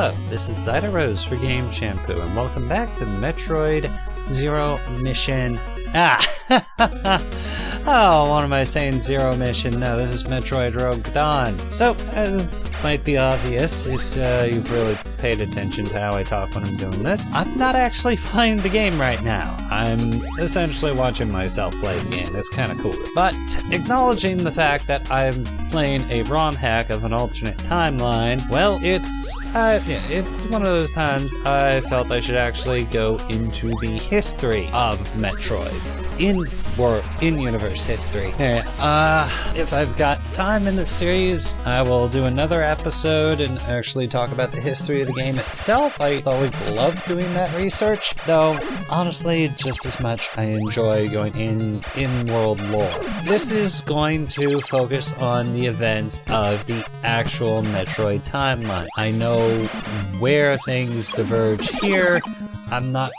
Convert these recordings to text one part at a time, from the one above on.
Hello, this is Zidarose for Game Shampoo, and welcome back to the Metroid Zero Mission. Oh, what am I saying? Zero Mission? No, this is Metroid Rogue Dawn. So, as might be obvious if you've really paid attention to how I talk when I'm doing this, I'm not actually playing the game right now. I'm essentially watching myself play the game. It's kind of cool. But acknowledging the fact that I'm playing a ROM hack of an alternate timeline, well, it's one of those times I felt I should actually go into the history of Metroid. In-universe history. Anyway, if I've got time in this series, I will do another episode and actually talk about the history of the game itself. I always love doing that research, though honestly, just as much I enjoy going in-world lore. This is going to focus on the events of the actual Metroid timeline. I know where things diverge here. I'm not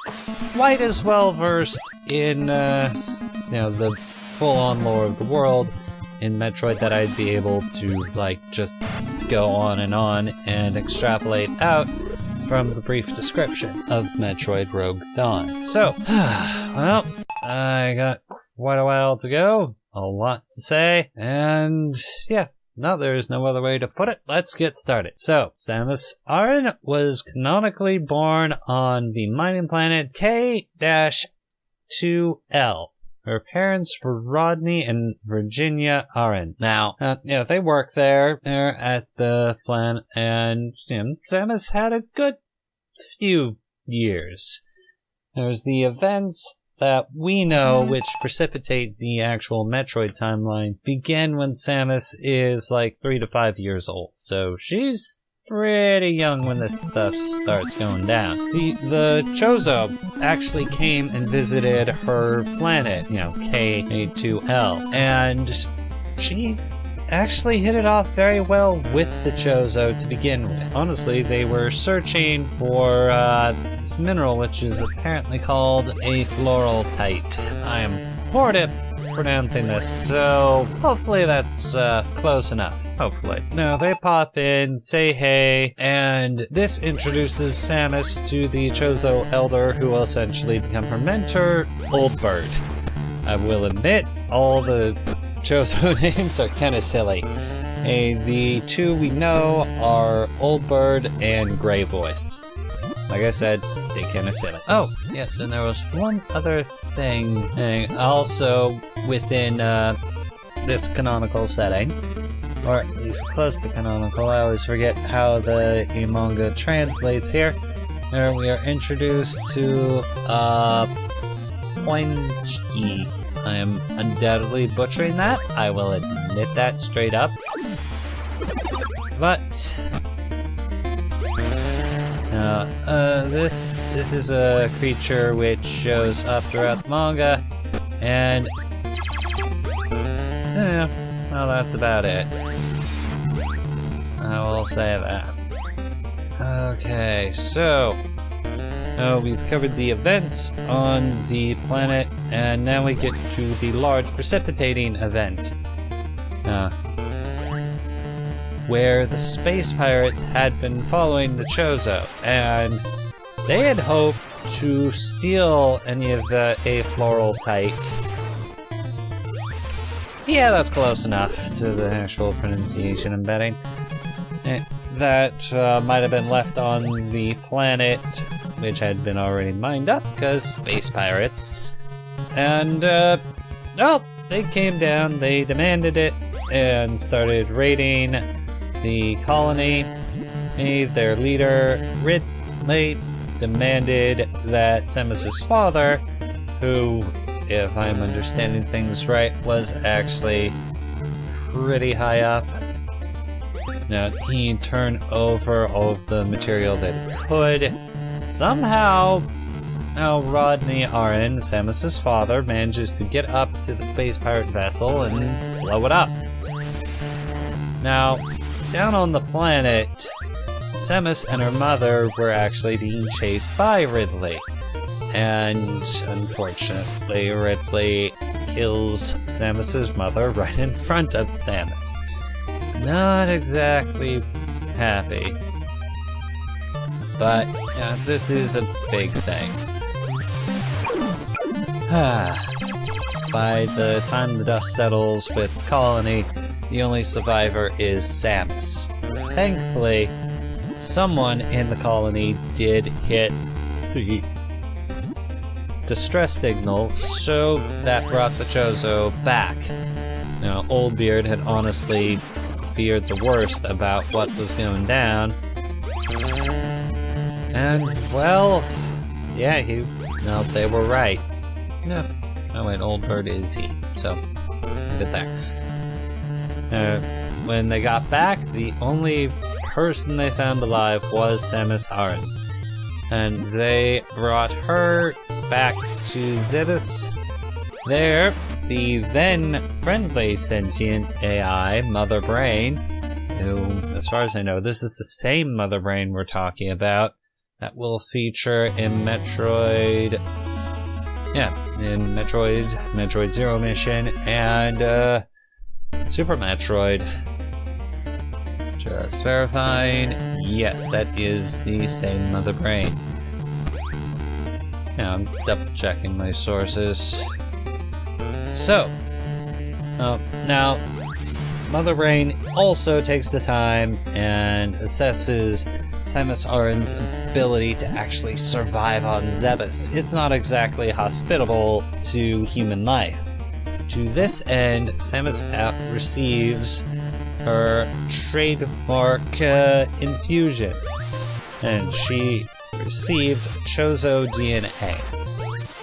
quite as well versed in the full-on lore of the world in Metroid that I'd be able to just go on and extrapolate out from the brief description of Metroid Rogue Dawn. So, well, I got quite a while to go, a lot to say, and yeah. No, there's no other way to put it. Let's get started. So, Samus Aran was canonically born on the mining planet K-2L. Her parents were Rodney and Virginia Aran. Now, they work there. They're at the planet, and Samus had a good few years. There's the events that we know, which precipitate the actual Metroid timeline, begin when Samus is 3 to 5 years old. So she's pretty young when this stuff starts going down. See, the Chozo actually came and visited her planet, K-2L, and she actually hit it off very well with the Chozo to begin with. Honestly, they were searching for this mineral, which is apparently called a floraltite. I am poor at pronouncing this, so hopefully that's close enough. Hopefully. Now, they pop in, say hey, and this introduces Samus to the Chozo Elder, who will essentially become her mentor, Old Bird. I will admit, all the Chozo names are kind of silly. The two we know are Old Bird and Grey Voice. Like I said, they kind of silly. Oh, yes, and there was one other thing. Also, within this canonical setting, or at least close to canonical, I always forget how the manga translates here. There we are introduced to Poinji. I am undoubtedly butchering that. I will admit that straight up. But this is a creature which shows up throughout the manga, and well, that's about it. I will say that. Okay, so we've covered the events on the planet, and now we get to the large precipitating event, where the space pirates had been following the Chozo, and they had hoped to steal any of the afloraltite. Yeah, that's close enough to the actual pronunciation I'm betting. That might have been left on the planet, which had been already mined up, because space pirates. And, they came down, they demanded it, and started raiding the colony. Their leader, Ridley, demanded that Samus's father, who, if I'm understanding things right, was actually pretty high up. Now, he turned over all of the material that he could. Somehow, Rodney Aran, Samus's father, manages to get up to the space pirate vessel and blow it up. Now, down on the planet, Samus and her mother were actually being chased by Ridley. And unfortunately, Ridley kills Samus's mother right in front of Samus. Not exactly happy. But this is a big thing. By the time the dust settles with Colony, the only survivor is Samus. Thankfully, someone in the colony did hit the distress signal, so that brought the Chozo back. Now, Oldbeard had honestly feared the worst about what was going down. And, well, yeah, they were right. No, wait, Oldbeard is he, so, leave it there. When they got back, the only person they found alive was Samus Aran. And they brought her back to Zidarose. There, the then friendly sentient AI, Mother Brain, who, as far as I know, this is the same Mother Brain we're talking about, that will feature in Metroid. Yeah, in Metroid Zero Mission, and Super Metroid. Just verifying. Yes, that is the same Mother Brain. Yeah, I'm double checking my sources. So, now, Mother Brain also takes the time and assesses Samus Aran's ability to actually survive on Zebes. It's not exactly hospitable to human life. To this end, Samus receives her trademark infusion, and she receives Chozo DNA.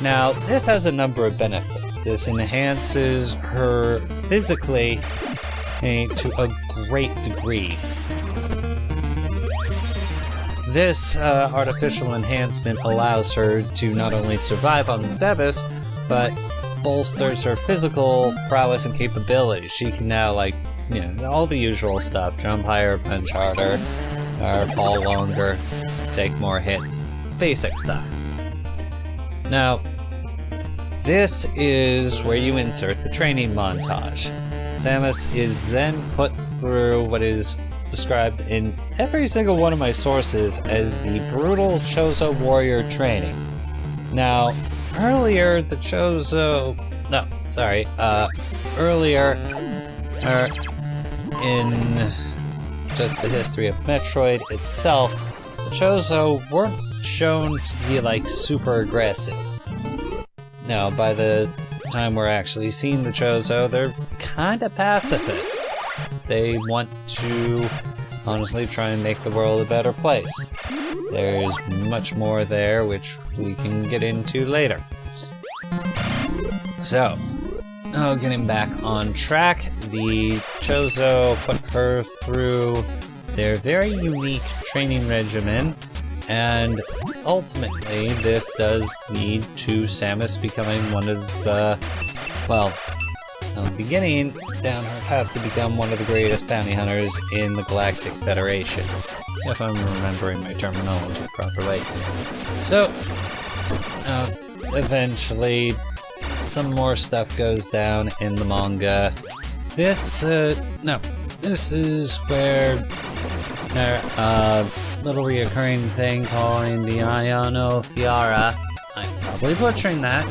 Now, this has a number of benefits. This enhances her physically to a great degree. This artificial enhancement allows her to not only survive on Zebes, but bolsters her physical prowess and capabilities. She can now, all the usual stuff. Jump higher, punch harder, or fall longer, take more hits. Basic stuff. Now, this is where you insert the training montage. Samus is then put through what is described in every single one of my sources as the brutal Chozo warrior training. Now, earlier in just the history of Metroid itself, the Chozo weren't shown to be super aggressive. Now, by the time we're actually seeing the Chozo, they're kinda pacifist. They want to honestly try and make the world a better place. There's much more there, which we can get into later. So, getting back on track, the Chozo put her through their very unique training regimen, and ultimately this does lead to Samus becoming one of the, beginning down her path to become one of the greatest bounty hunters in the Galactic Federation, if I'm remembering my terminology properly. So, eventually, some more stuff goes down in the manga. This is where little reoccurring thing calling the Iono Fiara, I'm probably butchering that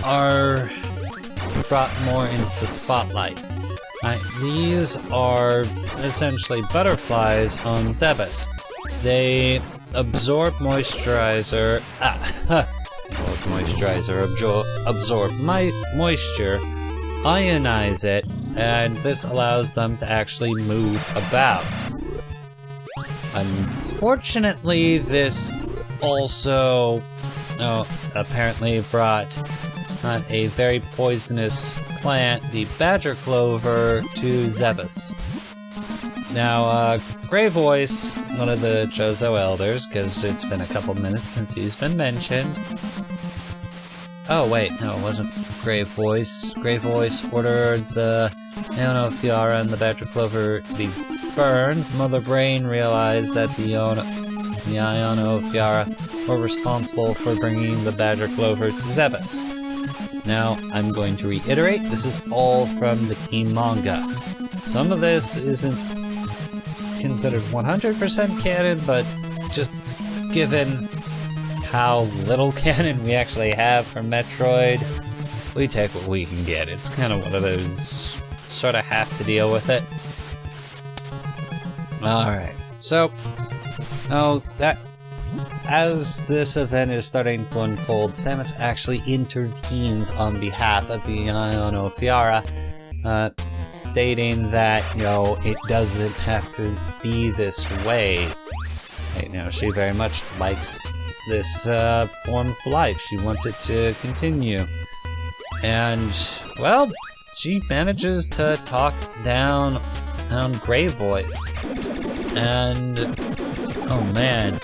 are brought more into the spotlight. These are essentially butterflies on Zebes. They absorb moisturizer, absorb moisture, ionize it, and this allows them to actually move about. Unfortunately, this also apparently brought a very poisonous plant, the badger clover, to Zebes. Now, Grey Voice, one of the Chozo elders, because it's been a couple minutes since he's been mentioned. Oh wait, no, it wasn't Grey Voice. Grey Voice ordered the Iono Fiara and the badger clover to be burned. Mother Brain realized that the Iono Fiara were responsible for bringing the badger clover to Zebes. Now, I'm going to reiterate, this is all from the team manga. Some of this isn't considered 100% canon, but just given how little canon we actually have from Metroid, we take what we can get. It's kind of one of those sort of have to deal with it. Alright, so as this event is starting to unfold, Samus actually intervenes on behalf of the Ionofiara, stating that, it doesn't have to be this way. She very much likes this form of life. She wants it to continue. And, well, she manages to talk down Grey Voice. And, oh man.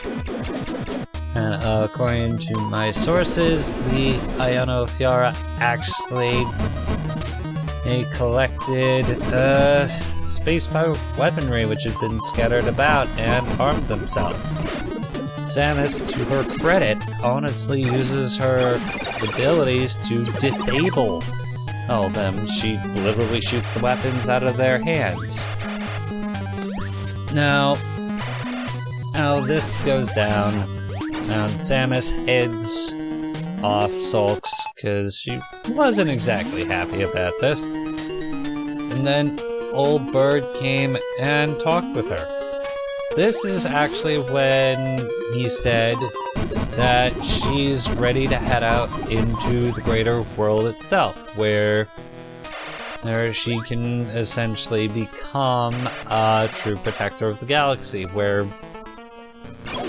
According to my sources, the Ionofiara actually collected space pirate weaponry which had been scattered about and armed themselves. Samus, to her credit, honestly uses her abilities to disable all of them. She literally shoots the weapons out of their hands. Now this goes down, and Samus heads off, sulks, because she wasn't exactly happy about this. And then Old Bird came and talked with her. This is actually when he said that she's ready to head out into the greater world itself, where she can essentially become a true protector of the galaxy, where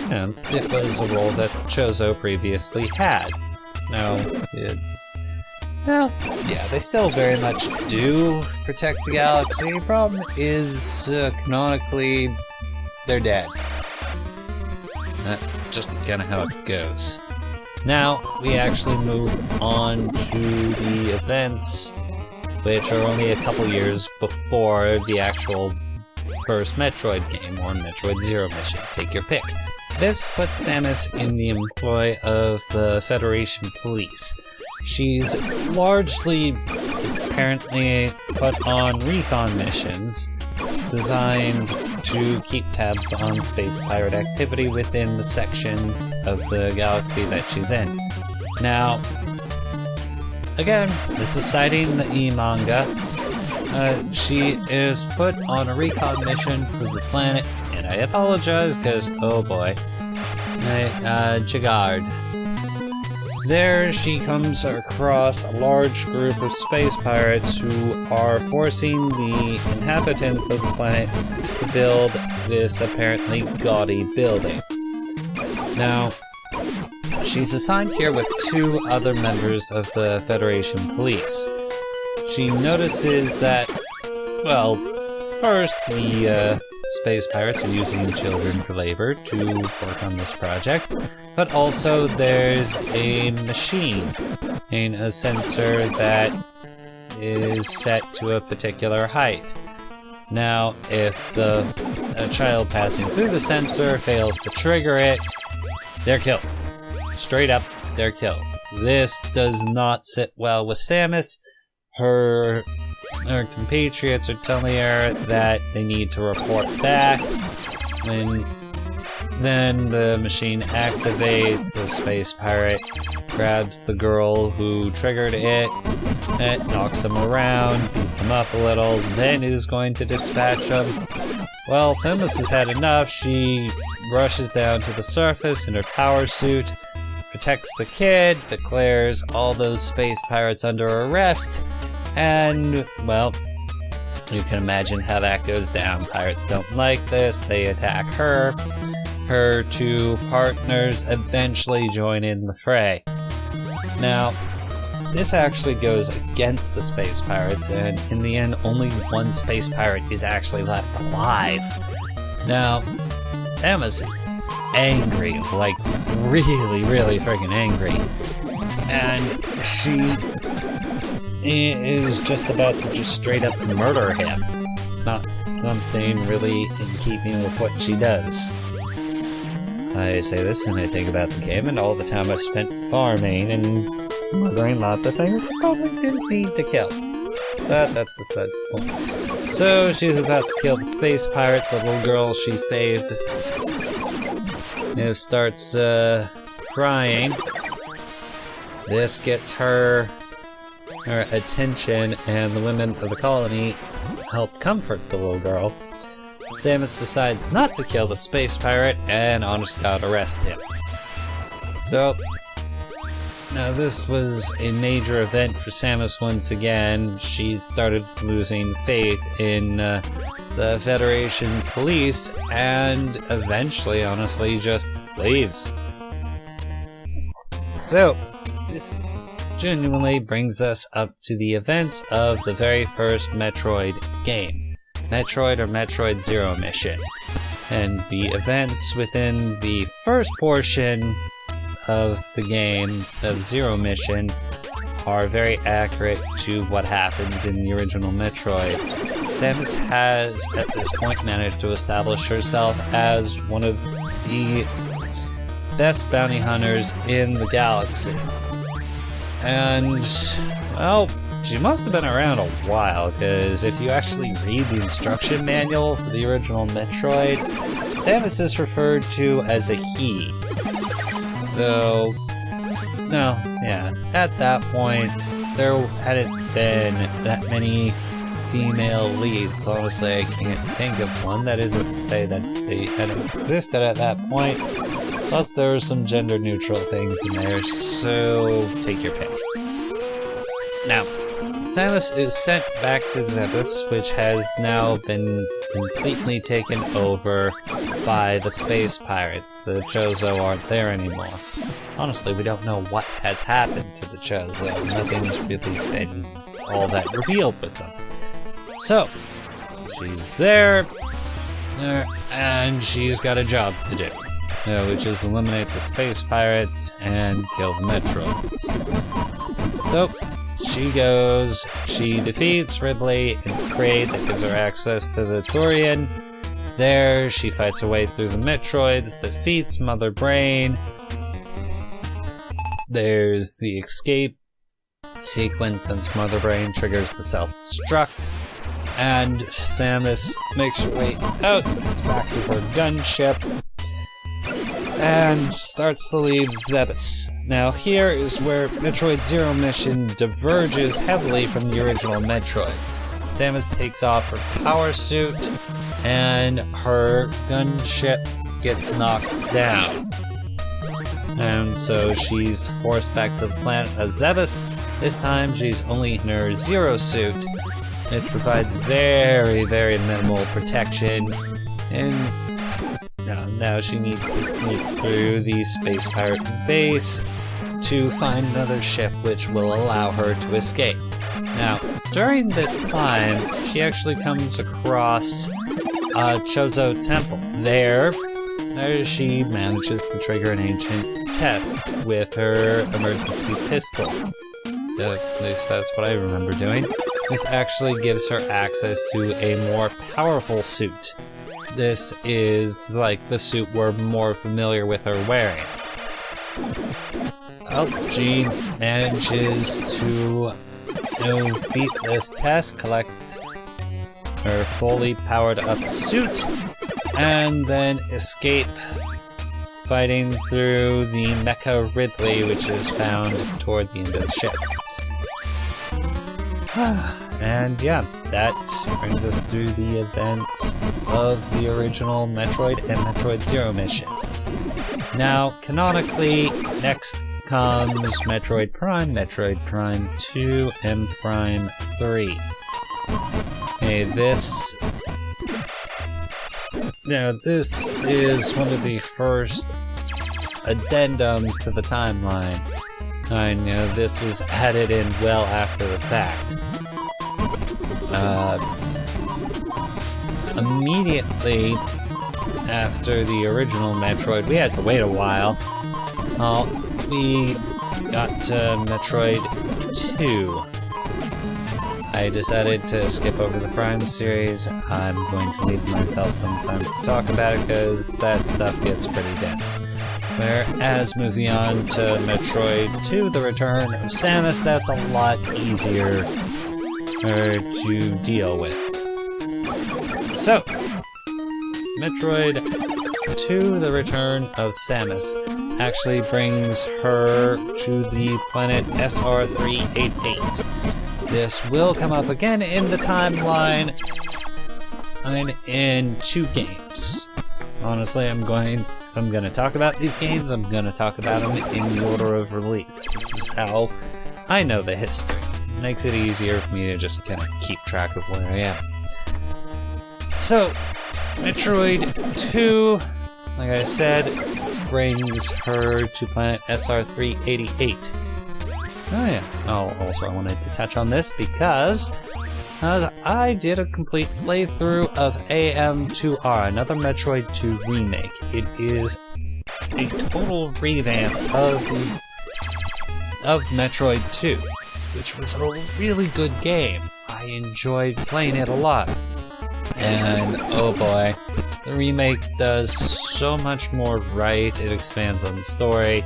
it was a role that Chozo previously had. Now, they still very much do protect the galaxy. Problem is, canonically, they're dead. That's just kind of how it goes. Now, we actually move on to the events, which are only a couple years before the actual first Metroid game, or Metroid Zero Mission. Take your pick. This puts Samus in the employ of the Federation police. She's largely, apparently, put on recon missions designed to keep tabs on space pirate activity within the section of the galaxy that she's in. Now, again, this is citing the e-manga. She is put on a recon mission for the planet, and I apologize because, oh boy, Jagard. There she comes across a large group of space pirates who are forcing the inhabitants of the planet to build this apparently gaudy building. Now, she's assigned here with two other members of the Federation police. She notices that, well, first the space pirates are using children for labor to work on this project, but also there's a machine and a sensor that is set to a particular height. Now, if a child passing through the sensor fails to trigger it, they're killed. Straight up, they're killed. This does not sit well with Samus. Her compatriots are telling her that they need to report back. And then the machine activates, the space pirate grabs the girl who triggered it, knocks him around, beats him up a little, then is going to dispatch him. Well, Samus has had enough. She rushes down to the surface in her power suit, protects the kid, declares all those space pirates under arrest, and, well, you can imagine how that goes down. Pirates don't like this, they attack her. Her two partners eventually join in the fray. Now, this actually goes against the space pirates, and in the end, only one space pirate is actually left alive. Now, Samus is angry, like really, really freaking angry. And she is just about to just straight up murder him. Not something really in keeping with what she does. I say this and I think about the game and all the time I've spent farming and murdering lots of things I probably didn't need to kill. That's the set. Cool. So she's about to kill the space pirate, the little girl she saved. Starts crying. This gets her attention, and the women of the colony help comfort the little girl. Samus decides not to kill the space pirate and honest God arrest him. So, now this was a major event for Samus once again. She started losing faith in the Federation police and eventually, honestly, just leaves. So, this genuinely brings us up to the events of the very first Metroid game. Metroid or Metroid Zero Mission. And the events within the first portion of the game of Zero Mission are very accurate to what happens in the original Metroid. Samus has, at this point, managed to establish herself as one of the best bounty hunters in the galaxy. And, well, she must have been around a while, because if you actually read the instruction manual for the original Metroid, Samus is referred to as a he. So, no, yeah, at that point, there hadn't been that many female leads. Honestly, I can't think of one. That isn't to say that they hadn't existed at that point. Plus, there were some gender-neutral things in there, so take your pick. Now, Samus is sent back to Zidarose, which has now been completely taken over by the space pirates. The Chozo aren't there anymore. Honestly, we don't know what has happened to the Chozo. Nothing's really been all that revealed with them. So, she's there, and she's got a job to do, which is eliminate the space pirates and kill the Metroids. So, she goes, she defeats Ridley in a crate that gives her access to the Turian. There, she fights her way through the Metroids, defeats Mother Brain. There's the escape sequence since Mother Brain triggers the self-destruct. And Samus makes her way out, gets back to her gunship, and starts to leave Zidarose. Now here is where Metroid Zero Mission diverges heavily from the original Metroid. Samus takes off her power suit, and her gunship gets knocked down. And so she's forced back to the planet of Zidarose. This time she's only in her Zero suit. It provides very, very minimal protection, and now she needs to sneak through the space pirate base to find another ship which will allow her to escape. Now, during this time, she actually comes across a Chozo temple. There she manages to trigger an ancient test with her emergency pistol. At least that's what I remember doing. This actually gives her access to a more powerful suit. This is like the suit we're more familiar with her wearing. Well, she manages to beat this test, collect her fully powered up suit, and then escape fighting through the Mecha Ridley, which is found toward the end of the ship. And yeah, that brings us through the events of the original Metroid and Metroid Zero Mission. Now, canonically, next comes Metroid Prime 2, and Prime 3. Okay, this is one of the first addendums to the timeline. I know this was added in well after the fact. Immediately after the original Metroid, we had to wait a while. We got to Metroid 2. I decided to skip over the Prime series. I'm going to leave myself some time to talk about it because that stuff gets pretty dense. Whereas moving on to Metroid 2, The Return of Samus, that's a lot easier her to deal with. So, Metroid 2: The Return of Samus actually brings her to the planet SR388. This will come up again in the timeline and in 2 games. Honestly, if I'm going to talk about these games, I'm going to talk about them in the order of release. This is how I know the history. It makes it easier for me to just kind of keep track of where I am. So, Metroid 2, like I said, brings her to planet SR388. Oh yeah. Oh, also I wanted to touch on this because I did a complete playthrough of AM2R, another Metroid 2 remake. It is a total revamp of Metroid 2, which was a really good game. I enjoyed playing it a lot. And oh boy, the remake does so much more right. It expands on the story.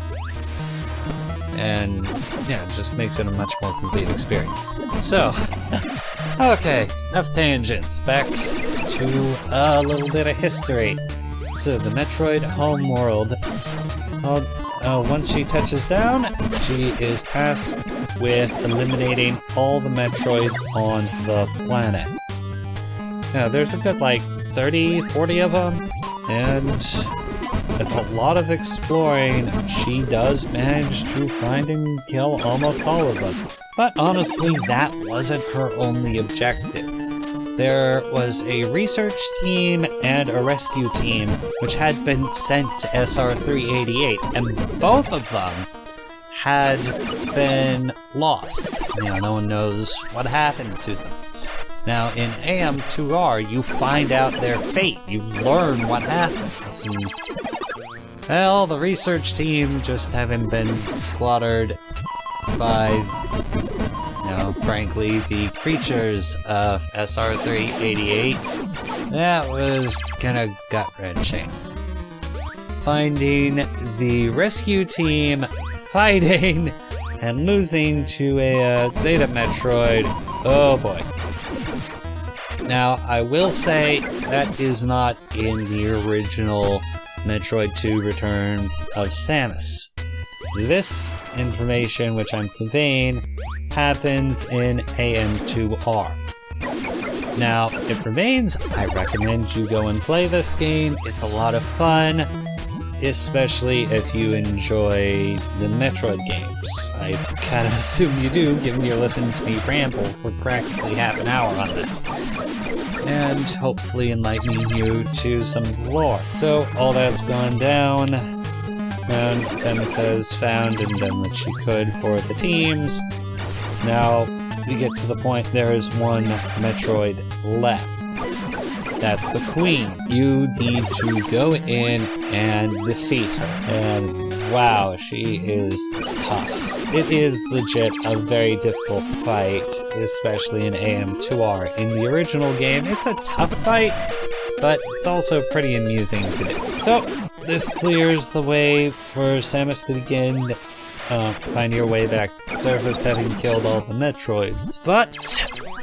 And yeah, it just makes it a much more complete experience. So, okay, enough tangents. Back to a little bit of history. So, the Metroid homeworld. Once she touches down, she is tasked with eliminating all the Metroids on the planet. Now, there's a good, 30, 40 of them, and with a lot of exploring, she does manage to find and kill almost all of them. But honestly, that wasn't her only objective. There was a research team and a rescue team which had been sent to SR388, and both of them had been lost. No one knows what happened to them. Now, in AM2R, you find out their fate. You learn what happens. And, well, the research team, just having been slaughtered by, frankly, the creatures of SR388, that was kinda gut-wrenching. Finding the rescue team fighting and losing to a Zeta Metroid, oh boy. Now, I will say that is not in the original Metroid 2 Return of Samus. This information, which I'm conveying, happens in AM2R. Now, it remains, I recommend you go and play this game. It's a lot of fun, especially if you enjoy the Metroid games. I kind of assume you do, given you're listening to me ramble for practically half an hour on this. And hopefully enlightening you to some lore. So, all that's gone down, and Samus has found and done what she could for the teams. Now, we get to the point there is one Metroid left. That's the Queen. You need to go in and defeat her. And wow, she is tough. It is legit a very difficult fight, especially in AM2R. In the original game, it's a tough fight, but it's also pretty amusing to do. So, this clears the way for Samus to begin find your way back to the surface, having killed all the Metroids. But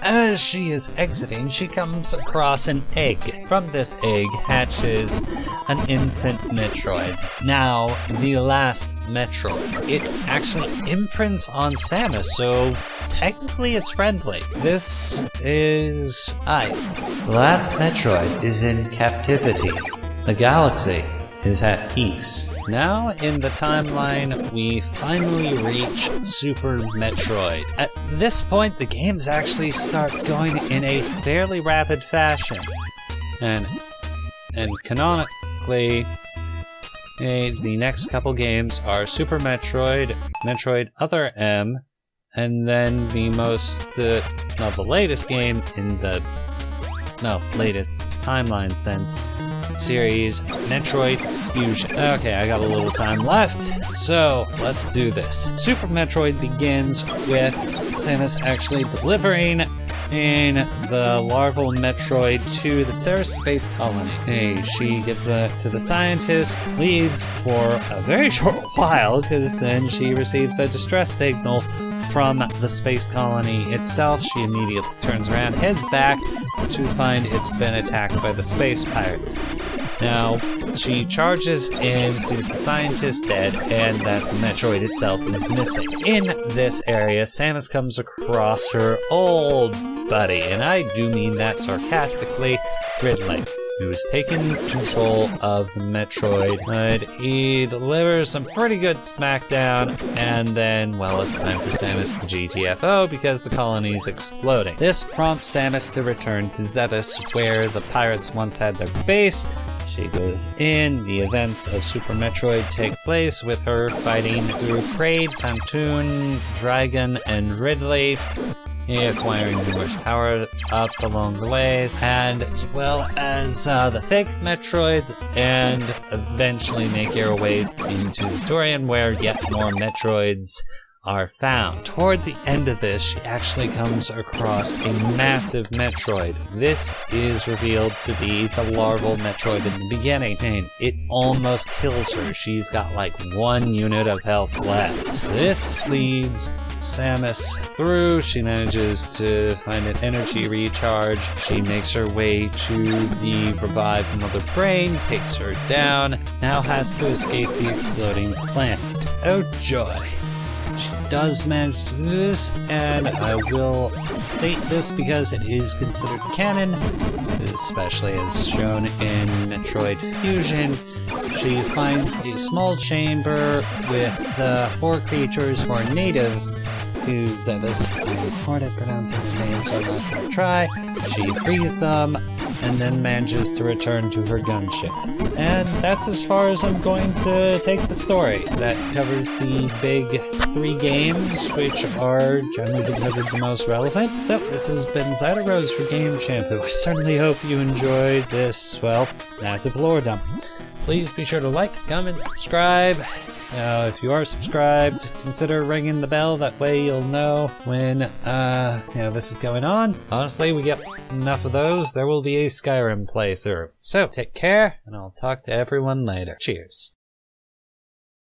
as she is exiting, she comes across an egg. From this egg hatches an infant Metroid. Now, the last Metroid. It actually imprints on Samus, so technically it's friendly. This is Ice. The last Metroid is in captivity. The galaxy is at peace. Now, in the timeline, we finally reach Super Metroid. At this point, the games actually start going in a fairly rapid fashion. And canonically, the next couple games are Super Metroid, Metroid Other M, and then the the latest game in the, latest timeline sense, series, Metroid Fusion. Okay, I got a little time left, so let's do this. Super Metroid begins with Samus actually delivering in the larval Metroid to the Ceres space colony. Hey, she gives that to the scientist, leaves for a very short while, because then she receives a distress signal from the space colony itself. She immediately turns around, heads back to find it's been attacked by the space pirates. Now, she charges in, sees the scientist dead, and that the Metroid itself is missing. In this area, Samus comes across her old buddy, and I do mean that sarcastically, Ridley, who has taken control of the Metroid. But he delivers some pretty good smackdown, and then, well, it's time for Samus to GTFO because the colony's exploding. This prompts Samus to return to Zidarose, where the pirates once had their base. She goes in, the events of Super Metroid take place with her fighting through Kraid, Pantoon, Dragon, and Ridley, acquiring numerous power-ups along the ways, and as well as the fake Metroids, and eventually make your way into the Dorian, where yet more Metroids are found. Toward the end of this, she actually comes across a massive Metroid. This is revealed to be the larval Metroid in the beginning, and it almost kills her. She's got like 1 unit of health left. This leads Samus through. She manages to find an energy recharge. She makes her way to the revived Mother Brain, takes her down, now has to escape the exploding planet. Oh joy. She does manage to do this, and I will state this because it is considered canon, especially as shown in Metroid Fusion. She finds a small chamber with 4 creatures who are native to Zidarose. I'm hard at pronouncing the names, so I'm not going to try. She frees them, and then manages to return to her gunship. And that's as far as I'm going to take the story. That covers the big 3 games, which are generally considered the most relevant. So this has been Zidarose for Game Shampoo. I certainly hope you enjoyed this, well, massive lore dump. Please be sure to like, comment, subscribe. If you are subscribed, consider ringing the bell. That way you'll know when this is going on. Honestly, we get enough of those. There will be a Skyrim playthrough. So take care, and I'll talk to everyone later. Cheers.